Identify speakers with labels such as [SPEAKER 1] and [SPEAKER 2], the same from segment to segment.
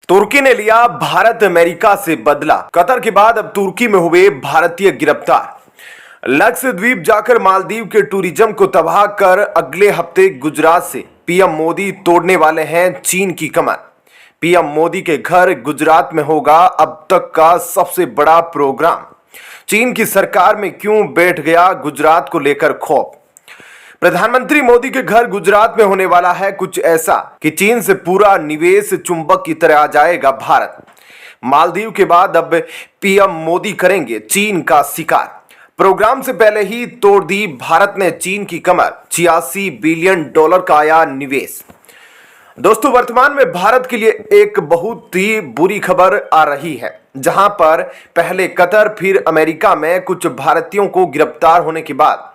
[SPEAKER 1] तुर्की ने लिया भारत अमेरिका से बदला। कतर के बाद अब तुर्की में हुए भारतीय गिरफ्तार। लक्षद्वीप जाकर मालदीव के टूरिज्म को तबाह कर अगले हफ्ते गुजरात से पीएम मोदी तोड़ने वाले हैं चीन की कमर। पीएम मोदी के घर गुजरात में होगा अब तक का सबसे बड़ा प्रोग्राम। चीन की सरकार में क्यों बैठ गया गुजरात को लेकर खौफ। प्रधानमंत्री मोदी के घर गुजरात में होने वाला है कुछ ऐसा कि चीन से पूरा निवेश चुंबक की तरह आ जाएगा भारत। मालदीव के बाद अब पीएम मोदी करेंगे चीन का शिकार। प्रोग्राम से पहले ही तोड़ दी भारत ने चीन की कमर। $86 बिलियन का आया निवेश। दोस्तों, वर्तमान में भारत के लिए एक बहुत ही बुरी खबर आ रही है, जहां पर पहले कतर फिर अमेरिका में कुछ भारतीयों को गिरफ्तार होने के बाद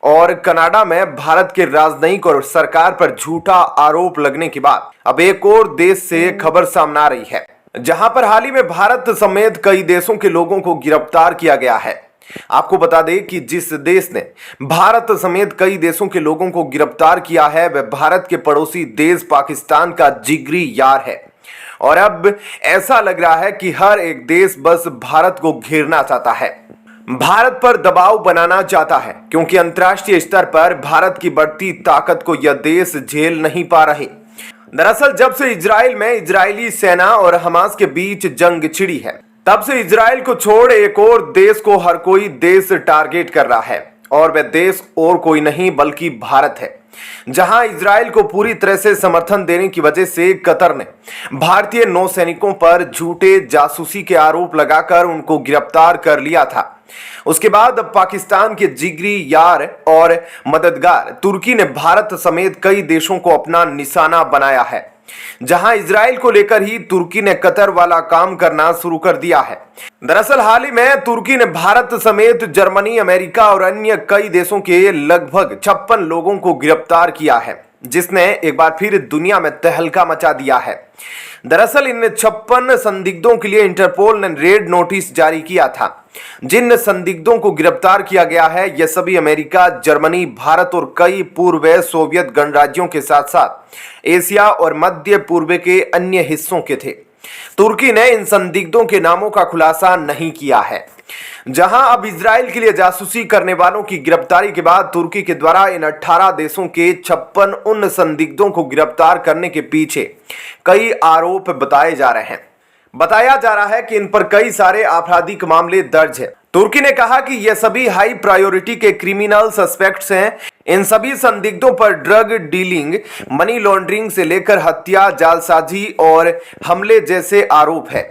[SPEAKER 1] और कनाडा में भारत के राजनयिक और सरकार पर झूठा आरोप लगने के बाद अब एक और देश से खबर सामने आ रही है, जहां पर हाल ही में भारत समेत कई देशों के लोगों को गिरफ्तार किया गया है। आपको बता दें कि जिस देश ने भारत समेत कई देशों के लोगों को गिरफ्तार किया है वह भारत के पड़ोसी देश पाकिस्तान का जिगरी यार है। और अब ऐसा लग रहा है कि हर एक देश बस भारत को घेरना चाहता है, भारत पर दबाव बनाना चाहता है, क्योंकि अंतर्राष्ट्रीय स्तर पर भारत की बढ़ती ताकत को यह देश झेल नहीं पा रहे। दरअसल जब से इजराइल में इजरायली सेना और हमास के बीच जंग छिड़ी है, तब से इजराइल को छोड़ एक और देश को हर कोई देश टारगेट कर रहा है, और वह देश और कोई नहीं बल्कि भारत है। जहां इजराइल को पूरी तरह से समर्थन देने की वजह से कतर ने भारतीय नौसैनिकों पर झूठे जासूसी के आरोप लगाकर उनको गिरफ्तार कर लिया था। उसके बाद पाकिस्तान के जिगरी यार और मददगार तुर्की ने भारत समेत कई देशों को अपना निशाना बनाया है, जहां इजराइल को लेकर ही तुर्की ने कतर वाला काम करना शुरू कर दिया है। दरअसल हाल ही में तुर्की ने भारत समेत जर्मनी, अमेरिका और अन्य कई देशों के लगभग 56 लोगों को गिरफ्तार किया है, जिसने एक बार फिर दुनिया में तहलका मचा दिया है। दरअसल इन 56 संदिग्धों के लिए इंटरपोल ने रेड नोटिस जारी किया था। जिन संदिग्धों को गिरफ्तार किया गया है ये सभी अमेरिका, जर्मनी, भारत और कई पूर्व सोवियत गणराज्यों के साथ साथ एशिया और मध्य पूर्व के अन्य हिस्सों के थे। तुर्की ने इन संदिग्धों के नामों का खुलासा नहीं किया है। जहां अब इजराइल के लिए जासूसी करने वालों की गिरफ्तारी के बाद तुर्की के द्वारा इन 18 देशों के 56 उन संदिग्धों को गिरफ्तार करने के पीछे कई आरोप बताए जा रहे हैं। बताया जा रहा है कि इन पर कई सारे आपराधिक मामले दर्ज है। तुर्की ने कहा कि ये सभी हाई प्रायोरिटी के क्रिमिनल सस्पेक्ट्स हैं। इन सभी संदिग्धों पर ड्रग डीलिंग, मनी लॉन्ड्रिंग से लेकर हत्या, जालसाजी और हमले जैसे आरोप है।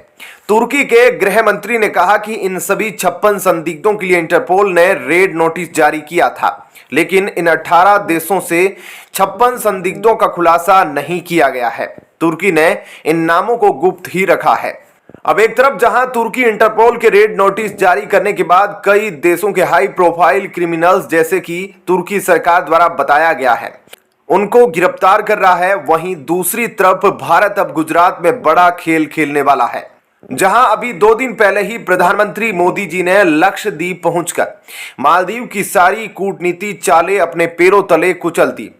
[SPEAKER 1] तुर्की के गृह मंत्री ने कहा कि इन सभी 56 संदिग्धों के लिए इंटरपोल ने रेड नोटिस जारी किया था, लेकिन इन 18 देशों से 56 संदिग्धों का खुलासा नहीं किया गया है। तुर्की ने इन नामों को गुप्त ही रखा है। अब एक तरफ जहां तुर्की इंटरपोल के रेड नोटिस जारी करने के बाद कई देशों के हाई प्रोफाइल क्रिमिनल्स, जैसे कि तुर्की सरकार द्वारा बताया गया है, उनको गिरफ्तार कर रहा है, वहीं दूसरी तरफ भारत अब गुजरात में बड़ा खेल खेलने वाला है। जहां अभी 2 दिन पहले ही प्रधानमंत्री मोदी जी ने लक्षद्वीप पहुंचकर मालदीव की सारी कूटनीति चालें अपने पैरों तले कुचल दी,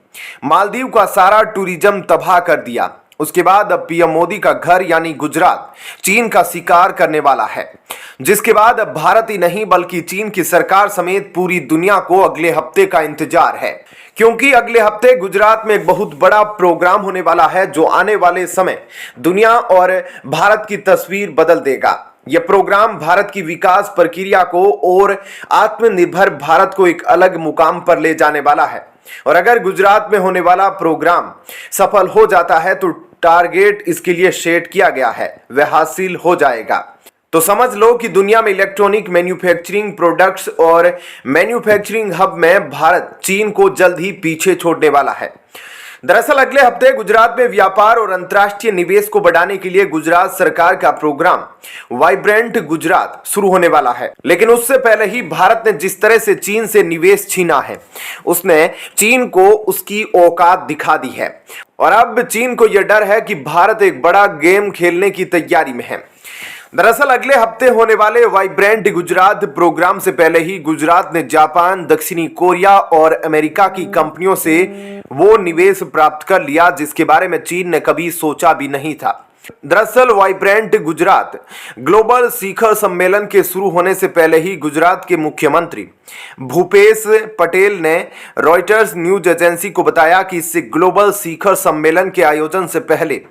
[SPEAKER 1] मालदीव का सारा टूरिज्म तबाह कर दिया। उसके बाद अब पीएम मोदी का घर यानी गुजरात चीन का शिकार करने वाला है, जिसके बाद अब भारत ही नहीं बल्कि चीन की सरकार समेत पूरी दुनिया को अगले हफ्ते का इंतजार है, क्योंकि अगले हफ्ते गुजरात में एक बहुत बड़ा प्रोग्राम होने वाला है जो आने वाले समय दुनिया और भारत की तस्वीर बदल देगा। यह प्रोग्राम भारत की विकास प्रक्रिया को और आत्मनिर्भर भारत को एक अलग मुकाम पर ले जाने वाला है। और अगर गुजरात में होने वाला प्रोग्राम सफल हो जाता है तो टारगेट इसके लिए सेट किया गया है वह हासिल हो जाएगा। तो समझ लो कि दुनिया में इलेक्ट्रॉनिक मैन्युफैक्चरिंग प्रोडक्ट्स और मैन्युफैक्चरिंग हब में भारत चीन को जल्द ही पीछे छोड़ने वाला है। दरअसल अगले हफ्ते गुजरात में व्यापार और अंतर्राष्ट्रीय निवेश को बढ़ाने के लिए गुजरात सरकार का प्रोग्राम वाइब्रेंट गुजरात शुरू होने वाला है। लेकिन उससे पहले ही भारत ने जिस तरह से चीन से निवेश छीना है, उसने चीन को उसकी औकात दिखा दी है। और अब चीन को यह डर है कि भारत एक बड़ा गेम खेलने की तैयारी में है। दरअसल अगले हफ्ते होने वाले वाइब्रेंट गुजरात प्रोग्राम से पहले ही गुजरात ने जापान, दक्षिणी कोरिया और अमेरिका की कंपनियों से वो निवेश प्राप्त कर लिया जिसके बारे में चीन ने कभी सोचा भी नहीं था। दरअसल वाइब्रेंट गुजरात ग्लोबल शिखर सम्मेलन के शुरू होने से पहले ही गुजरात के मुख्यमंत्री भूपेश पटेल ने रॉयटर्स न्यूज एजेंसी को बताया कि इस ग्लोबल शिखर सम्मेलन के आयोजन से पहले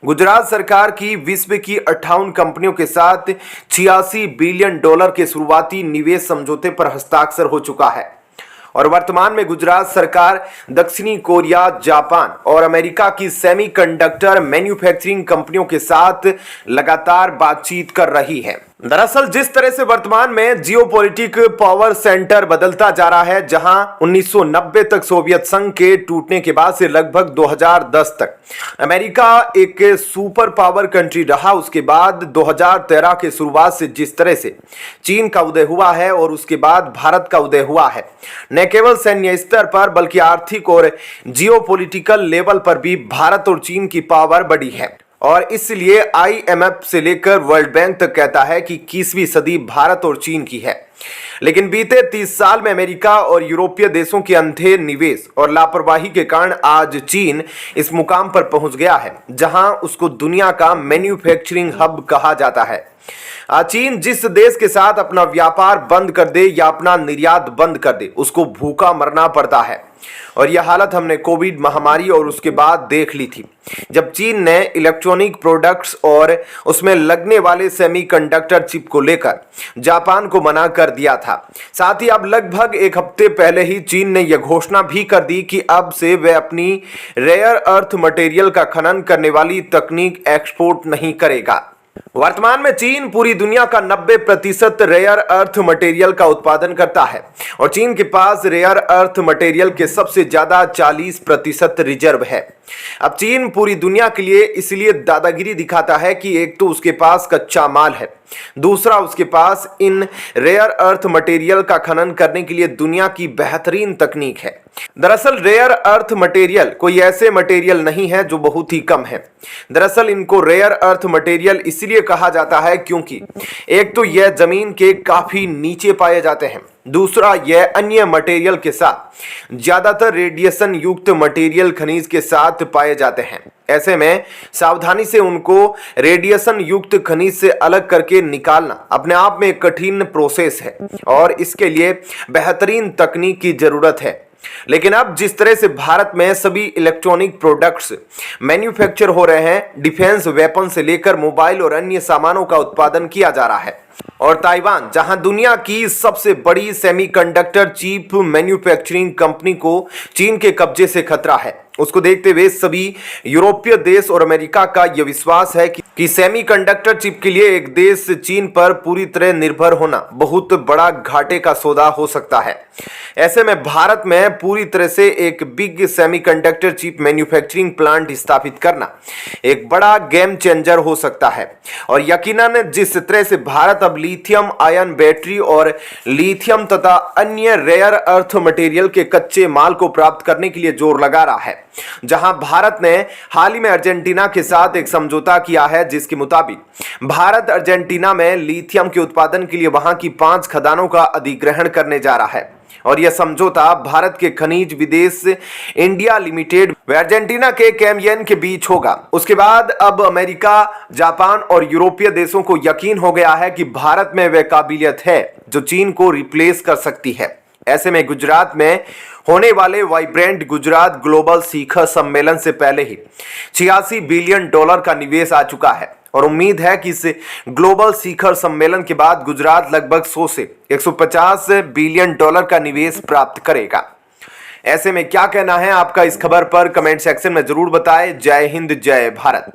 [SPEAKER 1] गुजरात सरकार की विश्व की 58 कंपनियों के साथ 86 बिलियन डॉलर के शुरुआती निवेश समझौते पर हस्ताक्षर हो चुका है और वर्तमान में गुजरात सरकार दक्षिणी कोरिया, जापान और अमेरिका की सेमीकंडक्टर मैन्युफैक्चरिंग कंपनियों के साथ लगातार बातचीत कर रही है। दरअसल जिस तरह से वर्तमान में जियोपॉलिटिक पावर सेंटर बदलता जा रहा है, जहां 1990 तक सोवियत संघ के टूटने के बाद से लगभग 2010 तक अमेरिका एक सुपर पावर कंट्री रहा, उसके बाद 2013 के शुरुआत से जिस तरह से चीन का उदय हुआ है और उसके बाद भारत का उदय हुआ है, न केवल सैन्य स्तर पर बल्कि आर्थिक और जियोपॉलिटिकल लेवल पर भी भारत और चीन की पावर बढ़ी है। और इसलिए IMF से लेकर वर्ल्ड बैंक तक कहता है कि 21वीं सदी भारत और चीन की है। लेकिन बीते 30 साल में अमेरिका और यूरोपीय देशों के अंधे निवेश और लापरवाही के कारण आज चीन इस मुकाम पर पहुंच गया है जहां उसको दुनिया का मैन्युफैक्चरिंग हब कहा जाता है। चीन जिस देश के साथ अपना व्यापार बंद कर दे या अपना निर्यात बंद कर दे, उसको भूखा मरना पड़ता है। और यह हालत हमने कोविड महामारी और उसके बाद देख ली थी, जब चीन ने इलेक्ट्रॉनिक प्रोडक्ट्स और उसमें लगने वाले सेमीकंडक्टर चिप को लेकर जापान को मना कर दिया था। साथ ही अब लगभग एक हफ्ते पहले ही चीन ने यह घोषणा भी कर दी कि अब से वह अपनी रेयर अर्थ मटेरियल का खनन करने वाली तकनीक एक्सपोर्ट नहीं करेगा। वर्तमान में चीन पूरी दुनिया का 90% रेयर अर्थ मटेरियल का उत्पादन करता है और चीन के पास रेयर अर्थ मटेरियल के सबसे ज्यादा 40% रिजर्व है। अब चीन पूरी दुनिया के लिए इसलिए दादागिरी दिखाता है कि एक तो उसके पास कच्चा माल है, दूसरा उसके पास इन रेयर अर्थ मटेरियल का खनन करने के लिए दुनिया की बेहतरीन तकनीक है। दरअसल रेयर अर्थ मटेरियल कोई ऐसे मटेरियल नहीं है जो बहुत ही कम है। दरअसल इनको रेयर अर्थ मटेरियल इसलिए कहा जाता है क्योंकि एक तो यह जमीन के काफी नीचे पाए जाते हैं, दूसरा यह अन्य मटेरियल के साथ ज्यादातर रेडिएशन युक्त मटेरियल खनिज के साथ पाए जाते हैं। ऐसे में सावधानी से उनको रेडिएशन युक्त खनिज से अलग करके निकालना अपने आप में एक कठिन प्रोसेस है और इसके लिए बेहतरीन तकनीक की जरूरत है। लेकिन अब जिस तरह से भारत में सभी इलेक्ट्रॉनिक प्रोडक्ट्स मैन्युफैक्चर हो रहे हैं, डिफेंस वेपन से लेकर मोबाइल और अन्य सामानों का उत्पादन किया जा रहा है, और ताइवान जहां दुनिया की सबसे बड़ी सेमीकंडक्टर चिप मैन्युफैक्चरिंग कंपनी को चीन के कब्जे से खतरा है, उसको देखते हुए सभी यूरोपीय देश और अमेरिका का यह विश्वास है कि सेमीकंडक्टर चिप के लिए एक देश चीन पर पूरी तरह निर्भर होना बहुत बड़ा घाटे का सौदा हो सकता है। ऐसे में भारत में पूरी तरह से एक big semiconductor chip manufacturing plant स्थापित करना एक बड़ा गेम चेंजर हो सकता है। और यकीनन जिस तरह से भारत अब लिथियम आयन बैटरी और लिथियम तथा अन्य रेयर अर्थ मटेरियल के कच्चे माल को प्राप्त करने के लिए जोर लगा रहा है, जहां भारत ने हाल ही में अर्जेंटीना के साथ एक समझौता किया है जिसके मुताबिक भारत अर्जेंटीना में लिथियम के उत्पादन के लिए वहां की 5 खदानों का अधिग्रहण करने जा रहा है। और यह समझौता भारत के खनिज विदेश इंडिया लिमिटेड व अर्जेंटीना के कैमयन के बीच होगा। उसके बाद अब अमेरिका, जापान और यूरोपीय देशों को यकीन हो गया है कि भारत में वह काबिलियत है जो चीन को रिप्लेस कर सकती है। ऐसे में गुजरात में होने वाले वाइब्रेंट गुजरात ग्लोबल शिखर सम्मेलन से पहले ही 86 बिलियन डॉलर का निवेश आ चुका है और उम्मीद है कि इस ग्लोबल शिखर सम्मेलन के बाद गुजरात लगभग 100 से 150 बिलियन डॉलर का निवेश प्राप्त करेगा। ऐसे में क्या कहना है आपका इस खबर पर कमेंट सेक्शन में जरूर बताएं। जय हिंद, जय भारत।